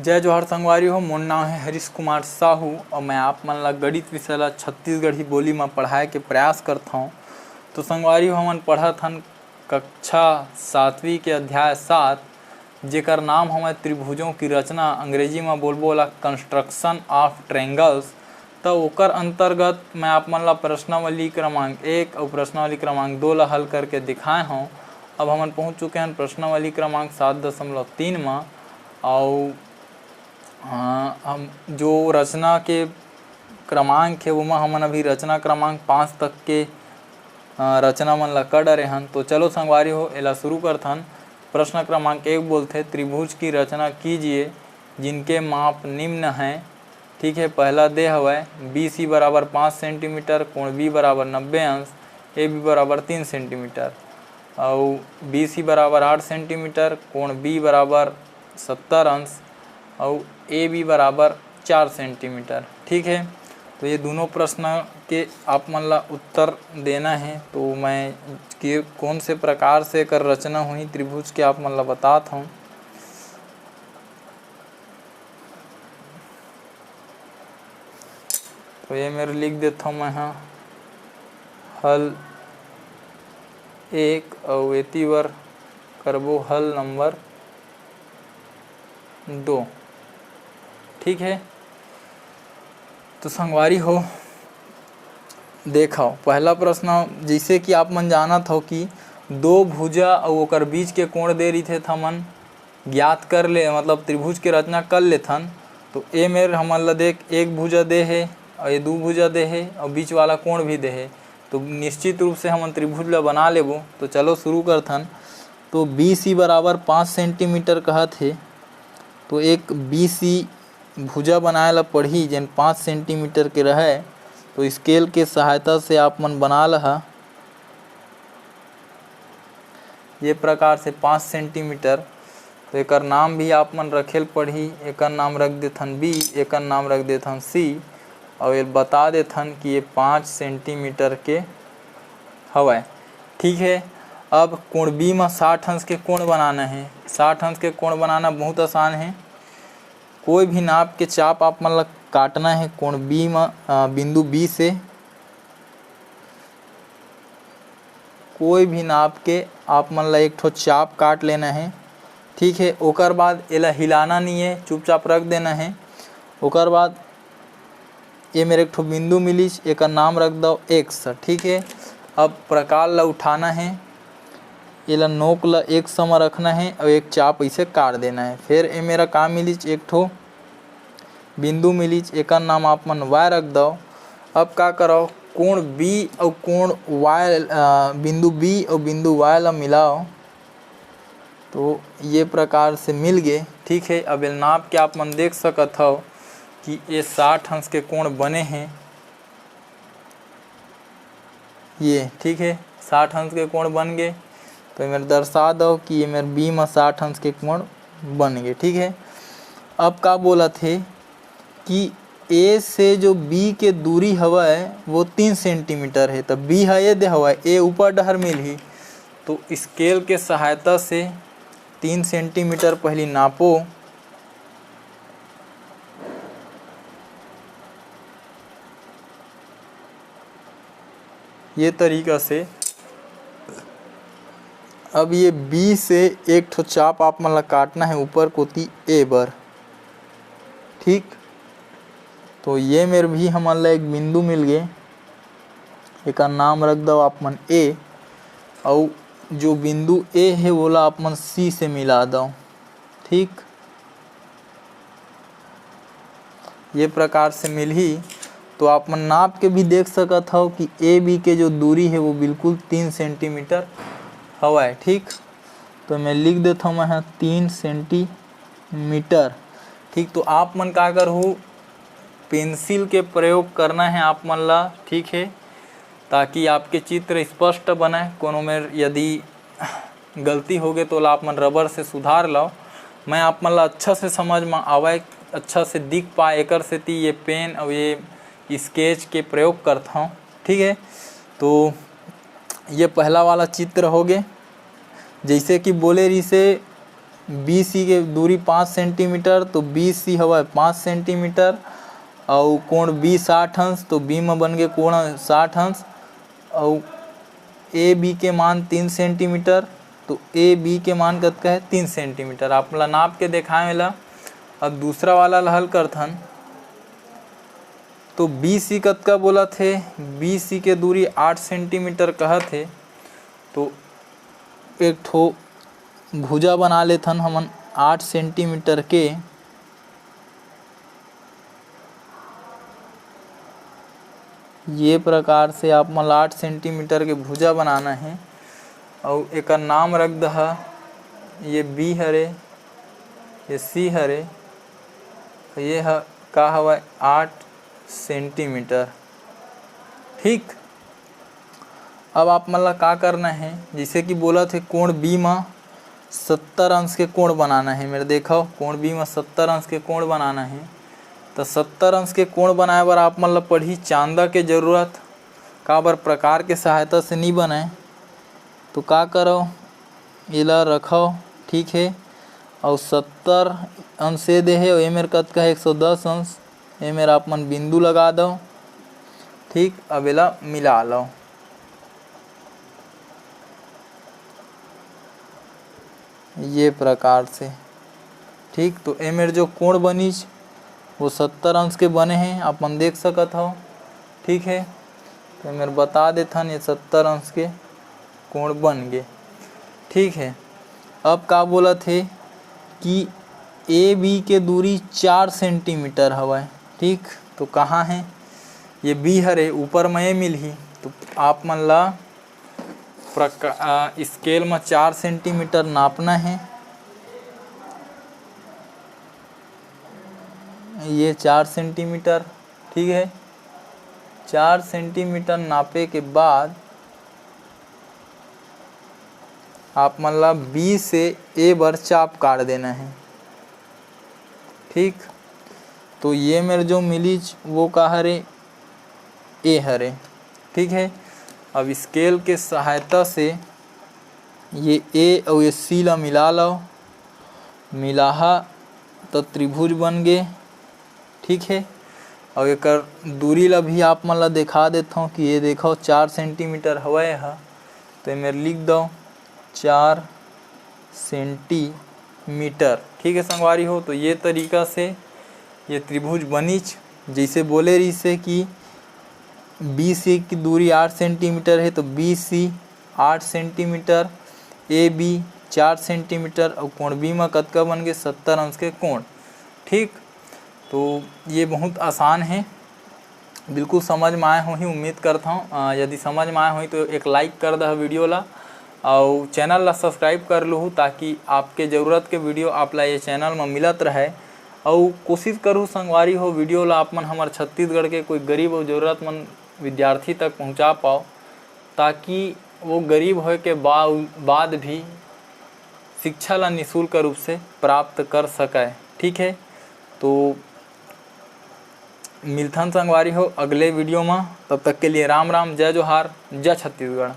जय जोहर संगवारी हो। मोर नाम है हरीश कुमार साहू और मैं आप मन ला गणित विषय ला छत्तीसगढ़ी बोली में पढ़ाए के प्रयास करता हूँ। तो संगवारी हो, हमन पढ़त हन कक्षा 7वीं के अध्याय 7, जेकर नाम हमें त्रिभुजों की रचना, अंग्रेजी में बोलबो ला कंस्ट्रक्शन ऑफ ट्रायंगल्स। तो ओकर अंतर्गत मैं आप मन ला प्रश्नावली क्रमांक 1 और प्रश्नावली क्रमांक 2 ला हल करके दिखाए हूँ। अब हमन पहुँच चुके हैं प्रश्नावली क्रमांक 7.3 में। और हम जो रचना के क्रमांक है वो में हमन अभी रचना क्रमांक 5 तक के रचना मन ला कर डरे हन। तो चलो संगवारी हो, एला शुरू करथन। प्रश्न क्रमांक 1 बोलते त्रिभुज की रचना कीजिए जिनके माप निम्न हैं। ठीक है, पहला दे हवय BC बराबर 5 सेंटीमीटर, कोण B बराबर 90 अंश, AB बराबर 3 सेंटीमीटर, और BC बराबर 8 सेंटीमीटर, कोण B बराबर 70 अंश और AB बराबर 4 सेंटीमीटर। ठीक है, तो ये दोनों प्रश्न के आप मन ला उत्तर देना है। तो मैं कि कौन से प्रकार से कर रचना हुई त्रिभुज के आप मन ला बताता हूँ। तो ये मेरे लिख देता हूँ मैं हाँ हल 1 और एती वर करबो हल नंबर 2। ठीक है, तो संगवारी हो देखो, पहला प्रश्न जैसे कि आप मन जानत हो कि दो भुजा और ओकर बीच के कोण दे रही थे हमन ज्ञात कर ले, मतलब त्रिभुज के रचना कर लेथन। तो ए मेर हमन ला देख, एक भुजा दे है और ये दो भुजा दे है और बीच वाला कोण भी दे है। तो निश्चित रूप से हमन त्रिभुज ला बना लेबो। तो चलो शुरू करथन। तो BC बराबर 5 सेंटीमीटर कहत है, तो एक BC भुजा बनाए ला पड़ही जेन 5 सेंटीमीटर के रहे। तो स्केल के सहायता से आप मन बना लहा ये प्रकार से 5 सेंटीमीटर। तो एकर नाम भी आप मन रखेल पड़ही। एकर नाम रख देथन B, एकर नाम रख देथन C और ये बता देथन कि ये 5 सेंटीमीटर के हवय। ठीक है, अब कोण B में 60 अंश के कोण बनाना है। 60 अंश के कोण बनाना बहुत आसान है। कोई भी नाप के चाप आप मन ला काटना है कोण B में, बिंदु B से कोई भी नाप के आप मन ला एक ठो चाप काट लेना है। ठीक है, ओकर बाद एला हिलाना नहीं है, चुपचाप रख देना है। ओकर बाद ये मेरे एक ठो बिंदु मिलिस, एक नाम रख दो X। ठीक है, अब प्रकार ला उठाना है, एला नोक ला एक सम रखना है और एक चाप ऐसे काट देना है। फिर ये मेरा काम मिलिच एक ठो बिंदु मिलिच, एक नाम आप मन Y रख दो। अब का करो, कोण B और कोण Y, बिंदु B और बिंदु Y ला मिलाओ। तो ये प्रकार से मिल गए। ठीक है, अब ये नाप के आप मन देख सकत हो कि ये 60 अंश के कोण बने हैं ये। ठीक है, 60 अंश के कोण बन गए। तो मेरे दर्शा दो कि ये मेरे B में 60 अंश के कोण बन गए। ठीक है, अब का बोला थे कि A से जो B के दूरी हवय वो 3 सेंटीमीटर है। तो B है ये दे हवय, A ऊपर डहर मिलही। तो स्केल के सहायता से 3 सेंटीमीटर पहले नापो। ये तरीका से अब ये B से एक ठो चाप आप मन ला काटना है ऊपर कोती A बर। ठीक, तो ये मेरे भी हमन ला एक बिंदु मिल गए, एक नाम रख दो आप मन A और जो बिंदु A है वो ला आप मन C से मिला दो। ठीक, ये प्रकार से मिलही। तो आप मन नाप के भी देख सकत हो कि AB के जो दूरी है वो बिल्कुल 3 सेंटीमीटर हवय। ठीक, तो मैं लिख देता हूँ मैं 3 सेंटीमीटर। ठीक, तो आप मन का करहु, पेंसिल के प्रयोग करना है आप मन ला। ठीक है, ताकि आपके चित्र स्पष्ट बने। कोनो में यदि गलती हो गए तो आप मन रबर से सुधार लो। मैं आप मन ला अच्छा से समझ में आवे, अच्छा से दिख पाए, एकर से ये पेन और ये स्केच के प्रयोग करता हूँ। ठीक है, तो ये पहला वाला चित्र हो गए। जैसे कि बोले रही से बी सी के दूरी 5 सेंटीमीटर तो बी सी हवा 5 सेंटीमीटर और कोण बी 60 अंश तो बी में बन गए कोण 60 अंश और ए बी के मान 3 सेंटीमीटर तो ए बी के मान कतका है 3 सेंटीमीटर। आप ला नाप के दिखाए ला। अब दूसरा वाला हल करथन तो बी सी कतका बोला थे, बी सी के दूरी 8 सेंटीमीटर कहा थे तो एक ठो भुजा बना लेथन हमन 8 सेंटीमीटर के। ये प्रकार से आप मन 8 सेंटीमीटर के भुजा बनाना है और एक नाम रख दहा, ये बी हरे, ये सी हरे, ये का हवा 8 सेंटीमीटर। ठीक, अब आप मन ला का करना है, जैसे कि बोला थे कोण बी में 70 अंश के कोण बनाना है। मेरे देखो कोण बी में 70 अंश के कोण बनाना है तो 70 अंश के कोण बनाए बर आप मन ला पढ़ी चांदा के जरूरत का बर प्रकार के सहायता से नहीं बनाए तो का करो इला रखो। ठीक है, और 70 अंश से दे है और ये मेरे कतका है 110 अंश, ये मेरा आप मन बिंदु लगा दो। ठीक, अब इला मिला लो। ये प्रकार से। ठीक, तो ये मेरे जो कोण बनीच वो 70 अंश के बने हैं, आप मन देख सकत हो। ठीक है, तो मेरे बता देथन ये 70 अंश के कोण बन गए। ठीक है, अब का बोला थे कि ए बी के दूरी 4 सेंटीमीटर हवा। ठीक, तो कहाँ है ये बी हरे ऊपर में ये मिलही तो आप मन ला स्केल में 4 सेंटीमीटर नापना है। ये 4 सेंटीमीटर। ठीक है, 4 सेंटीमीटर नापे के बाद आप मन ला बी से ए बर चाप काट देना है। ठीक, तो ये मेरे जो मिलीज वो का हरे ए हरे। ठीक है, अब स्केल के सहायता से ये ए और ये सी ला मिला लो, मिलाहा तो त्रिभुज बन गए। ठीक है, और एक दूरी ला भी आप मन ला दिखा देता हूँ कि ये देखो 4 सेंटीमीटर हवा है तो ये मेरे लिख दो 4 सेंटीमीटर। ठीक है संगवारी हो, तो ये तरीका से ये त्रिभुज बनीच। जैसे बोले रही से कि बी सी की दूरी 8 सेंटीमीटर है तो B C 8 centimetre, A B 4 centimetre और कोण बी में कतका बन गए 70 अंश के कोण। ठीक, तो ये बहुत आसान है, बिल्कुल समझ में आए हो ही उम्मीद करता हूँ। यदि समझ में आए हो तो एक लाइक कर दह वीडियो ला और चैनल ला सब्सक्राइब कर लूँ ताकि आपके ज़रूरत के वीडियो आप ला ये चैनल में मिलत रहे। और कोशिश करूँ संगवारी हो वीडियो ला आप मन हमार छत्तीसगढ़ के कोई गरीब और ज़रूरतमंद विद्यार्थी तक पहुंचा पाओ ताकि वो गरीब होए के बाद भी शिक्षा ला निःशुल्क रूप से प्राप्त कर सके। ठीक है, तो मिलथन संगवारी हो अगले वीडियो में, तब तक के लिए राम राम, जय जोहार, जय छत्तीसगढ़।